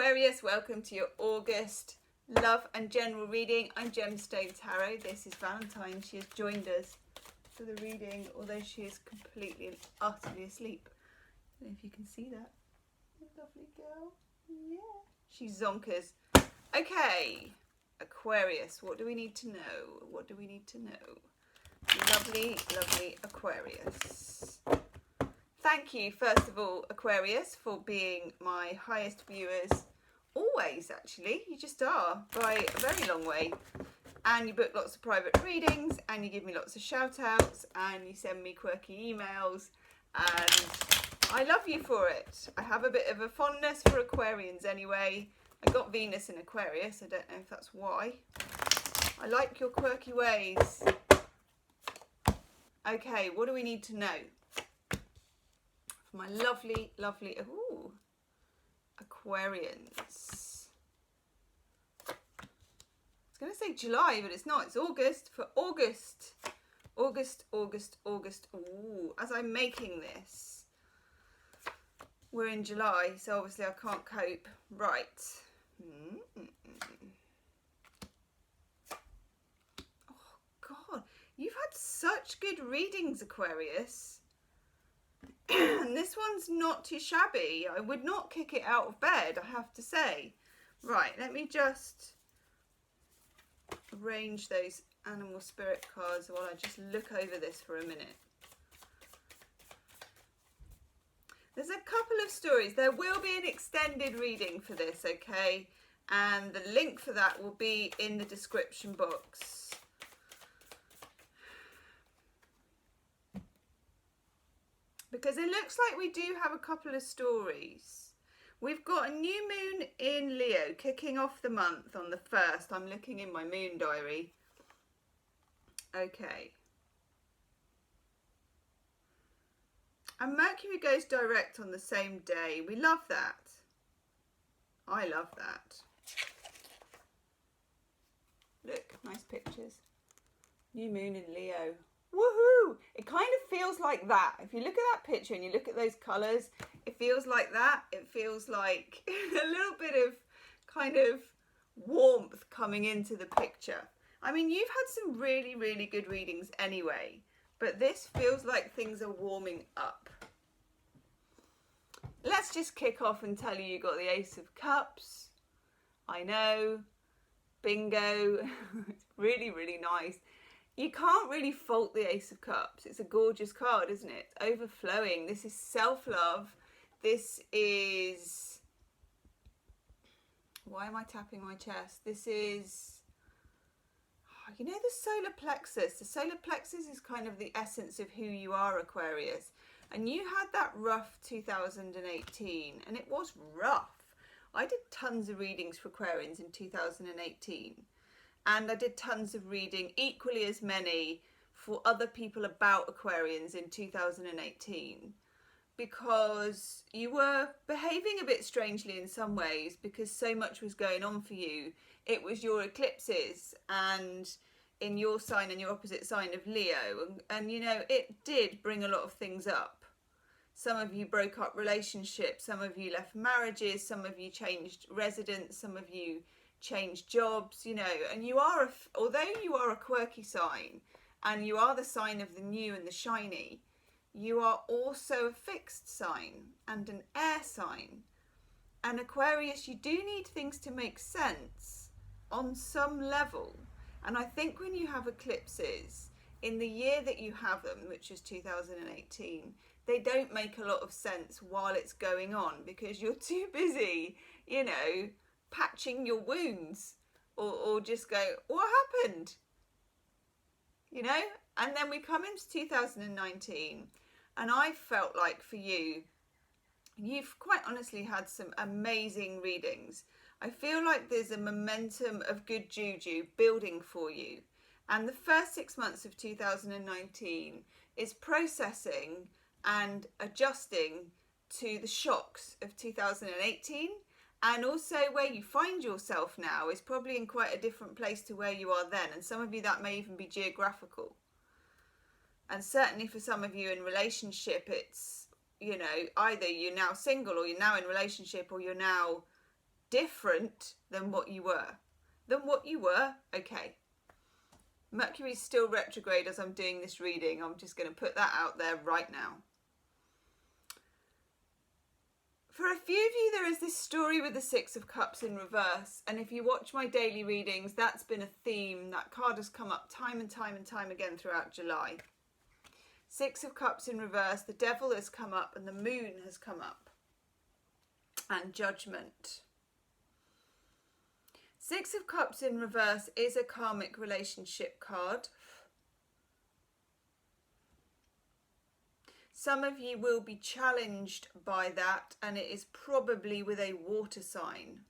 Aquarius, welcome to your August love and general reading. I'm Gemstone Tarot. This is Valentine. She has joined us for the reading, although she is completely and utterly asleep. I don't know if you can see that. Lovely girl. Yeah. She's zonkers. Okay, Aquarius, what do we need to know? What do we need to know? Lovely, lovely Aquarius. Thank you, first of all, Aquarius, for being my highest viewers. Always, actually. You just are, by a very long way. And you book lots of private readings, and you give me lots of shout-outs, and you send me quirky emails, and I love you for it. I have a bit of a fondness for Aquarians anyway. I got Venus in Aquarius. I don't know if that's why. I like your quirky ways. Okay, what do we need to know? My lovely, lovely, ooh, Aquarians. I was going to say July, but it's not. It's August. For August. August. Ooh, as I'm making this, we're in July, so obviously I can't cope. Right. Oh, God. You've had such good readings, Aquarius. And this one's not too shabby. I would not kick it out of bed, I have to say. Right, let me just arrange those animal spirit cards while I just look over this for a minute. There's a couple of stories. There will be an extended reading for this, okay? And the link for that will be in the description box. Because it looks like we do have a couple of stories. We've got a new moon in Leo kicking off the month on the 1st. I'm looking in my moon diary. Okay. And Mercury goes direct on the same day. We love that. I love that. Look, nice pictures. New moon in Leo. Woohoo! It kind of feels like that. If you look at that picture and you look at those colours, it feels like that. It feels like a little bit of kind of warmth coming into the picture. I mean, you've had some really, really good readings anyway, but this feels like things are warming up. Let's just kick off and tell you got the Ace of Cups. I know. Bingo. It's really, really nice. You can't really fault the Ace of Cups. It's a gorgeous card, isn't it? Overflowing. This is self-love. This is... Why am I tapping my chest? This is... You know the solar plexus? The solar plexus is kind of the essence of who you are, Aquarius. And you had that rough 2018. And it was rough. I did tons of readings for Aquarians in 2018. And I did tons of reading, equally as many, for other people about Aquarians in 2018. Because you were behaving a bit strangely in some ways, because so much was going on for you. It was your eclipses, and in your sign and your opposite sign of Leo. And you know, it did bring a lot of things up. Some of you broke up relationships, some of you left marriages, some of you changed residence, some of you change jobs, you know, and you are, although you are a quirky sign and you are the sign of the new and the shiny, you are also a fixed sign and an air sign. And Aquarius, you do need things to make sense on some level. And I think when you have eclipses in the year that you have them, which is 2018, they don't make a lot of sense while it's going on because you're too busy, you know, patching your wounds or just go, what happened? You know? And then we come into 2019 and I felt like for you, you've quite honestly had some amazing readings. I feel like there's a momentum of good juju building for you. And the first 6 months of 2019 is processing and adjusting to the shocks of 2018. And also where you find yourself now is probably in quite a different place to where you are then. And some of you that may even be geographical. And certainly for some of you in relationship, it's, you know, either you're now single or you're now in relationship or you're now different than what you were. Okay. Mercury's still retrograde as I'm doing this reading. I'm just going to put that out there right now. For a few of you, there is this story with the Six of Cups in reverse. And if you watch my daily readings, that's been a theme. That card has come up time and time and time again throughout July. Six of Cups in reverse. The Devil has come up and the Moon has come up. And Judgment. Six of Cups in reverse is a karmic relationship card. Some of you will be challenged by that, and it is probably with a water sign.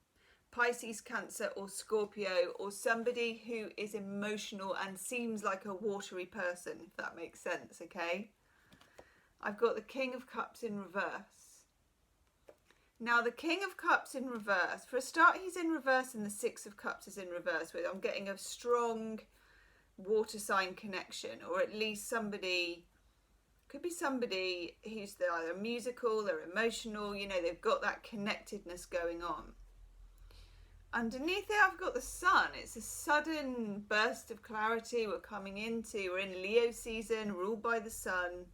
Pisces, Cancer or Scorpio, or somebody who is emotional and seems like a watery person, if that makes sense, okay? I've got the King of Cups in reverse. Now, the King of Cups in reverse, for a start, he's in reverse and the Six of Cups is in reverse. I'm getting a strong water sign connection, or at least somebody, could be somebody who's either musical, they're emotional, you know, they've got that connectedness going on. Underneath it, I've got the Sun. It's a sudden burst of clarity we're in Leo season, ruled by the Sun.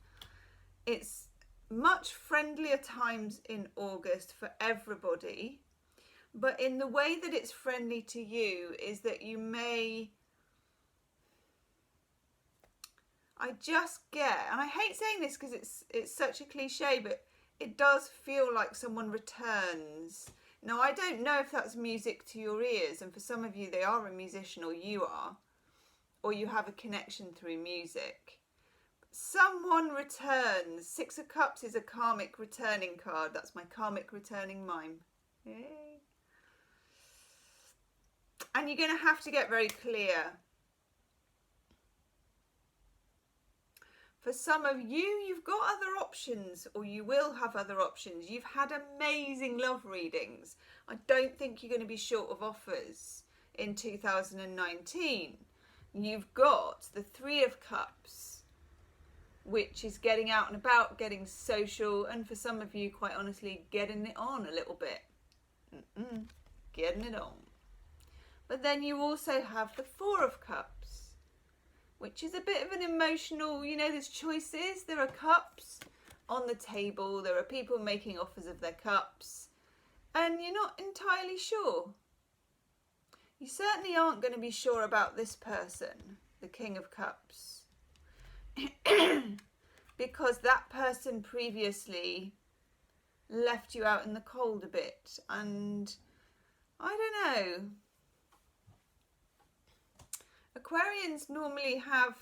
It's much friendlier times in August for everybody, but in the way that it's friendly to you is that you may, I just get, and I hate saying this because it's such a cliche, but it does feel like someone returns. Now, I don't know if that's music to your ears, and for some of you they are a musician, or you are, or you have a connection through music. Someone returns. Six of Cups is a karmic returning card. That's my karmic returning mime. Yay. And you're going to have to get very clear. For some of you, you've got other options, or you will have other options. You've had amazing love readings. I don't think you're going to be short of offers in 2019. You've got the Three of Cups, which is getting out and about, getting social, and for some of you, quite honestly, getting it on a little bit. Getting it on. But then you also have the Four of Cups, which is a bit of an emotional, you know, there's choices. There are cups on the table. There are people making offers of their cups, and you're not entirely sure. You certainly aren't going to be sure about this person, the King of Cups. Because that person previously left you out in the cold a bit, and I don't know. Aquarians normally have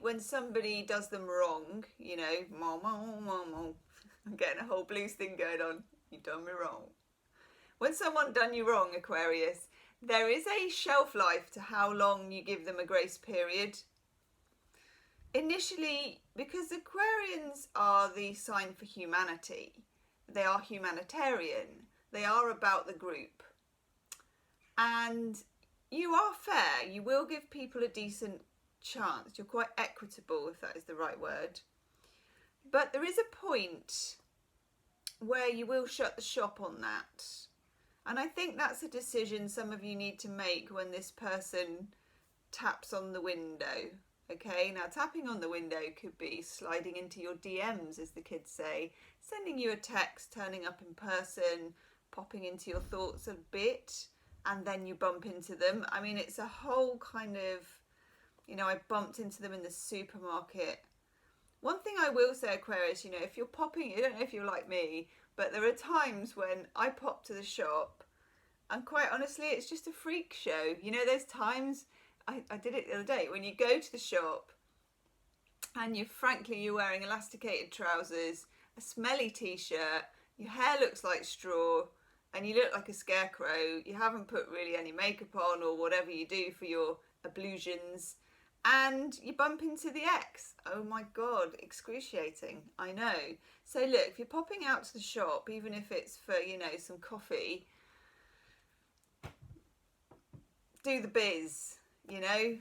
when somebody does them wrong, you know, I'm getting a whole blues thing going on. You done me wrong. When someone done you wrong, Aquarius, there is a shelf life to how long you give them a grace period. Initially, because Aquarians are the sign for humanity, they are humanitarian, they are about the group, and you are fair, you will give people a decent chance, you're quite equitable, if that is the right word, but there is a point where you will shut the shop on that, and I think that's a decision some of you need to make when this person taps on the window. Okay, now tapping on the window could be sliding into your DMs, as the kids say, sending you a text, turning up in person, popping into your thoughts a bit, and then you bump into them. I mean, it's a whole kind of, you know, I bumped into them in the supermarket. One thing I will say, Aquarius, you know, if you're popping, I don't know if you're like me, but there are times when I pop to the shop and quite honestly, it's just a freak show. You know, there's times, I did it the other day, when you go to the shop and you're wearing elasticated trousers, a smelly t-shirt, your hair looks like straw, and you look like a scarecrow, you haven't put really any makeup on or whatever you do for your ablutions, and you bump into the ex. Oh my God, excruciating, I know. So look, if you're popping out to the shop, even if it's for, you know, some coffee, do the biz. You know,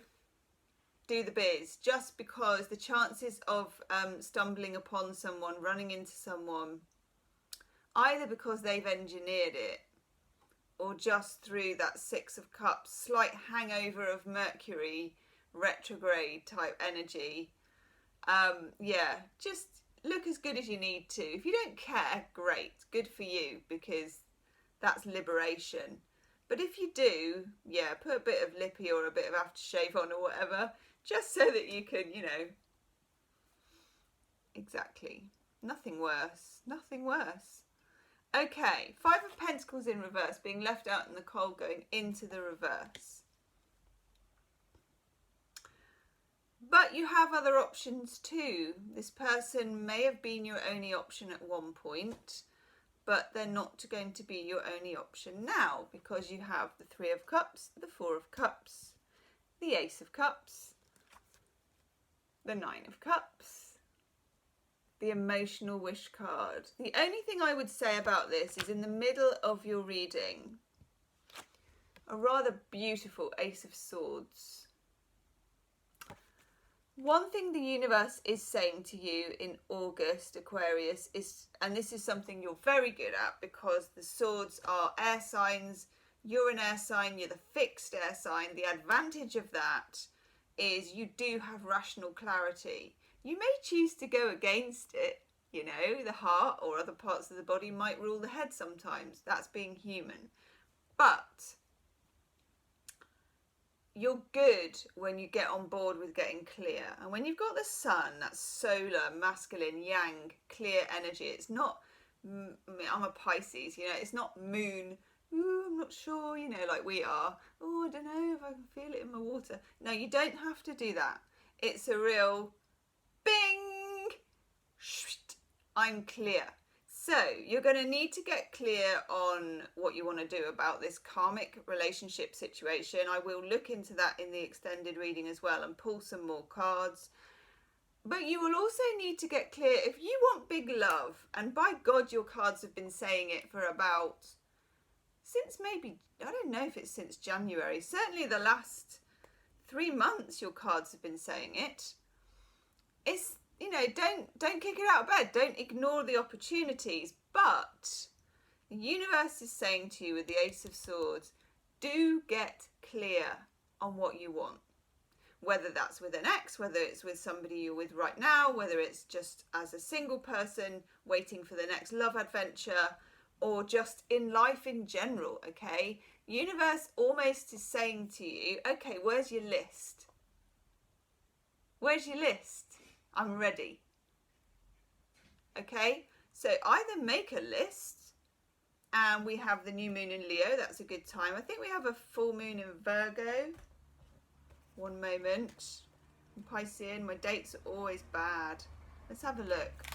do the biz, just because the chances of stumbling upon someone, running into someone, either because they've engineered it or just through that Six of Cups, slight hangover of Mercury, retrograde type energy. Yeah, just look as good as you need to. If you don't care, great, good for you, because that's liberation. But if you do, yeah, put a bit of lippy or a bit of aftershave on or whatever, just so that you can, you know, exactly. Nothing worse, nothing worse. Okay, Five of Pentacles in reverse, being left out in the cold, going into the reverse. But you have other options too. This person may have been your only option at one point, but they're not going to be your only option now, because you have the Three of Cups, the Four of Cups, the Ace of Cups, the Nine of Cups, the Emotional Wish card. The only thing I would say about this is in the middle of your reading, a rather beautiful Ace of Swords. One thing the universe is saying to you in August, Aquarius, is, and this is something you're very good at because the swords are air signs, you're an air sign, you're the fixed air sign. The advantage of that is you do have rational clarity. You may choose to go against it, you know, the heart or other parts of the body might rule the head sometimes. That's being human. But you're good when you get on board with getting clear. And when you've got the sun, that's solar, masculine, yang, clear energy. It's not, I'm a Pisces, you know, it's not moon, ooh, I'm not sure, you know, like we are. Oh, I don't know if I can feel it in my water. No, you don't have to do that. It's a real bing, I'm clear. So you're going to need to get clear on what you want to do about this karmic relationship situation. I will look into that in the extended reading as well and pull some more cards. But you will also need to get clear if you want big love. And by God, your cards have been saying it for about, since maybe, I don't know if it's since January. Certainly the last 3 months your cards have been saying it. It's, you know, don't kick it out of bed. Don't ignore the opportunities. But the universe is saying to you with the Ace of Swords, do get clear on what you want. Whether that's with an ex, whether it's with somebody you're with right now, whether it's just as a single person waiting for the next love adventure, or just in life in general, okay? Universe almost is saying to you, okay, where's your list? Where's your list? I'm ready. Okay, so either make a list, and we have the new moon in Leo, that's a good time. I think we have a full moon in Virgo. One moment. I'm Piscean, my dates are always bad. Let's have a look.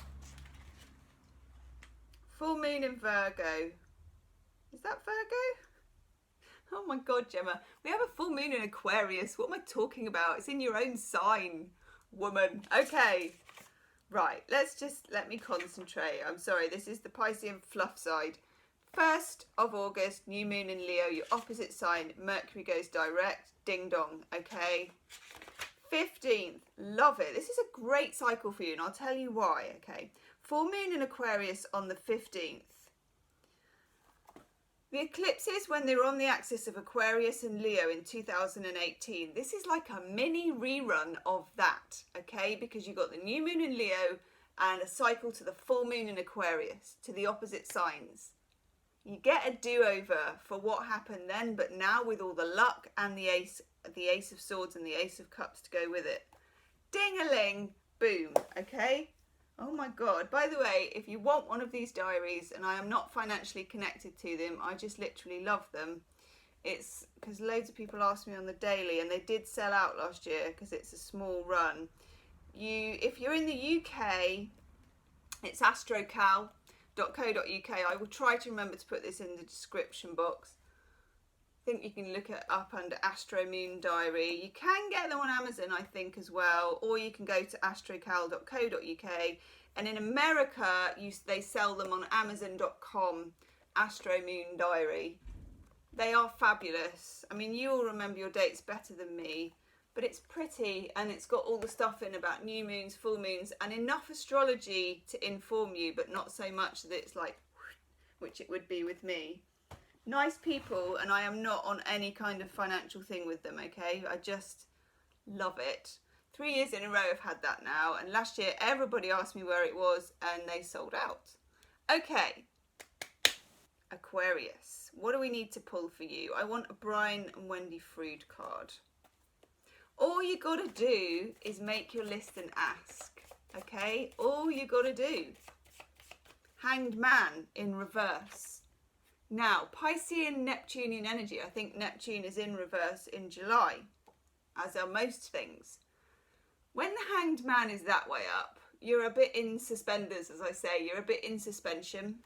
Full moon in Virgo. Is that Virgo? Oh my God, Gemma. We have a full moon in Aquarius. What am I talking about? It's in your own sign. Woman. Okay, right, let me concentrate. I'm sorry, this is the Piscean fluff side. 1st of August, new moon in Leo, your opposite sign, Mercury goes direct, ding dong, okay? 15th, love it. This is a great cycle for you, and I'll tell you why, okay? Full moon in Aquarius on the 15th. The eclipses, when they were on the axis of Aquarius and Leo in 2018, this is like a mini rerun of that, okay? Because you got the new moon in Leo and a cycle to the full moon in Aquarius, to the opposite signs. You get a do-over for what happened then, but now with all the luck and the Ace of Swords and the Ace of Cups to go with it. Ding-a-ling, boom, okay? Oh my God, by the way, if you want one of these diaries, and I am not financially connected to them, I just literally love them. It's because loads of people ask me on the daily, and they did sell out last year because it's a small run. If you're in the UK, it's astrocal.co.uk. I will try to remember to put this in the description box. I think you can look it up under Astro Moon Diary. You can get them on Amazon, I think, as well, or you can go to astrocal.co.uk. And in America, they sell them on Amazon.com, Astro Moon Diary. They are fabulous. I mean, you all remember your dates better than me, but it's pretty, and it's got all the stuff in about new moons, full moons, and enough astrology to inform you, but not so much that it's like, which it would be with me. Nice people, and I am not on any kind of financial thing with them, okay? I just love it. 3 years in a row I've had that now, and last year everybody asked me where it was and they sold out. Okay, Aquarius, what do we need to pull for you? I want a Brian and Wendy Frood card. All you gotta do is make your list and ask, okay? All you gotta do. Hanged Man in reverse. Now, Piscean Neptunian energy, I think Neptune is in reverse in July, as are most things. When the Hanged Man is that way up, you're a bit in suspenders, as I say, you're a bit in suspension.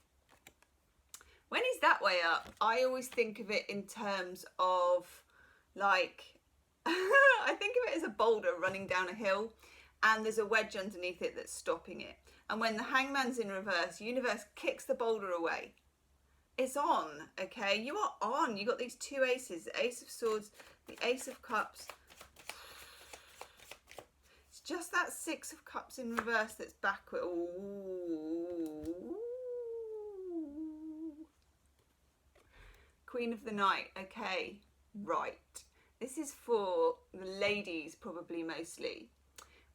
When he's that way up, I always think of it in terms of, like, I think of it as a boulder running down a hill, and there's a wedge underneath it that's stopping it. And when the Hangman's in reverse, universe kicks the boulder away. It's on, okay? You are on. You got these two aces, the Ace of Swords, the Ace of Cups. It's just that Six of Cups in reverse that's backward. Ooh. Queen of the Night, okay, right. This is for the ladies, probably mostly.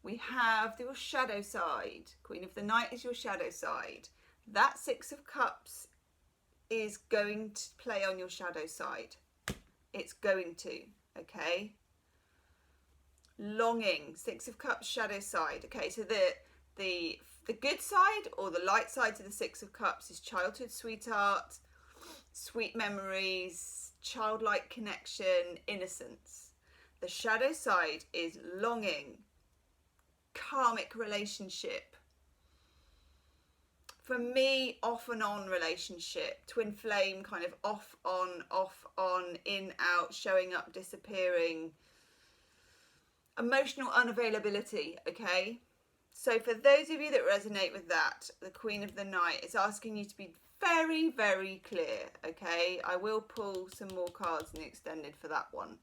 We have your shadow side. Queen of the Night is your shadow side. That Six of Cups is going to play on your shadow side. It's going to, okay? Longing, Six of Cups, shadow side. Okay, so the good side or the light side to the Six of Cups is childhood sweetheart, sweet memories, childlike connection, innocence. The shadow side is longing, karmic relationship. For me, off and on relationship, twin flame, kind of off, on, in, out, showing up, disappearing. Emotional unavailability, okay? So for those of you that resonate with that, the Queen of the Night is asking you to be very, very clear, okay? I will pull some more cards in the extended for that one.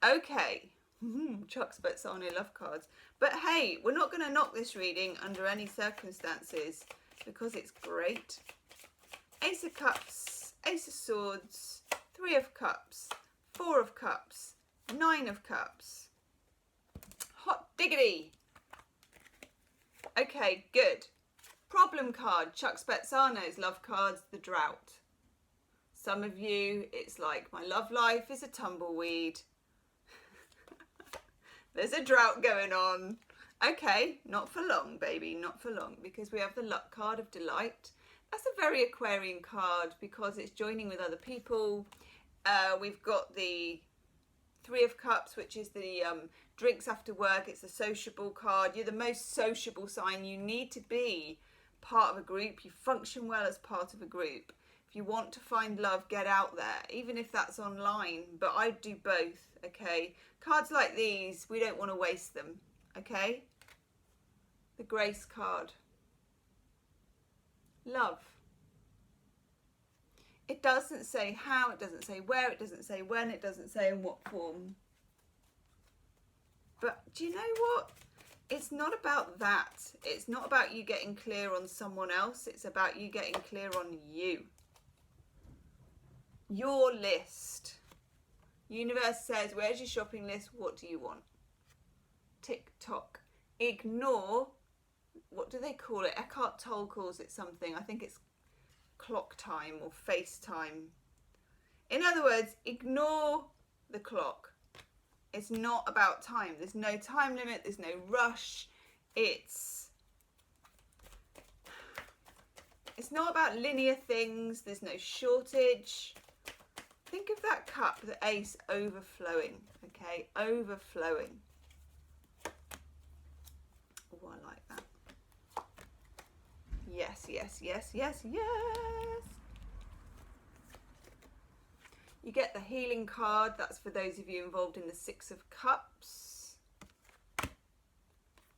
Okay. Chuck Spezzano love cards. But hey, we're not going to knock this reading under any circumstances because it's great. Ace of Cups, Ace of Swords, Three of Cups, Four of Cups, Nine of Cups. Hot diggity. Okay, good. Problem card, Chuck Spezzano's love cards, the drought. Some of you, it's like, my love life is a tumbleweed. There's a drought going on. Okay, not for long, baby, not for long, because we have the luck card of delight. That's a very Aquarian card because it's joining with other people. We've got the Three of Cups, which is the drinks after work. It's a sociable card. You're the most sociable sign. You need to be part of a group. You function well as part of a group. If you want to find love, get out there, even if that's online. But I do both, okay? Cards like these, we don't want to waste them, okay? The Grace card. Love. It doesn't say how, it doesn't say where, it doesn't say when, it doesn't say in what form. But do you know what? It's not about that. It's not about you getting clear on someone else. It's about you getting clear on you. Your list. Universe says, where's your shopping list? What do you want? Tick tock. Ignore, what do they call it? Eckhart Tolle calls it something. I think it's clock time or FaceTime. In other words, ignore the clock. It's not about time. There's no time limit. There's no rush. It's not about linear things. There's no shortage. Think of that cup, the ace, overflowing. Okay, overflowing. Oh, I like that. Yes, yes, yes, yes, yes. You get the healing card. That's for those of you involved in the Six of Cups.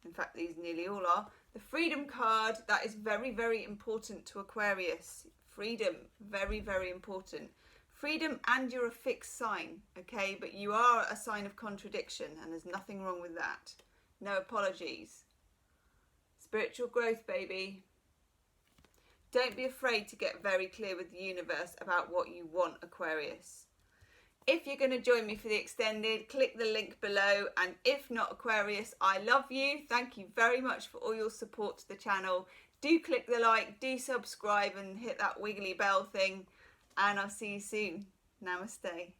In fact, these nearly all are. The freedom card, that is very, very important to Aquarius. Freedom, very, very important. Freedom, and you're a fixed sign, okay? But you are a sign of contradiction, and there's nothing wrong with that. No apologies. Spiritual growth, baby. Don't be afraid to get very clear with the universe about what you want, Aquarius. If you're going to join me for the extended, click the link below. And if not, Aquarius, I love you. Thank you very much for all your support to the channel. Do click the like, do subscribe and hit that wiggly bell thing. And I'll see you soon. Namaste.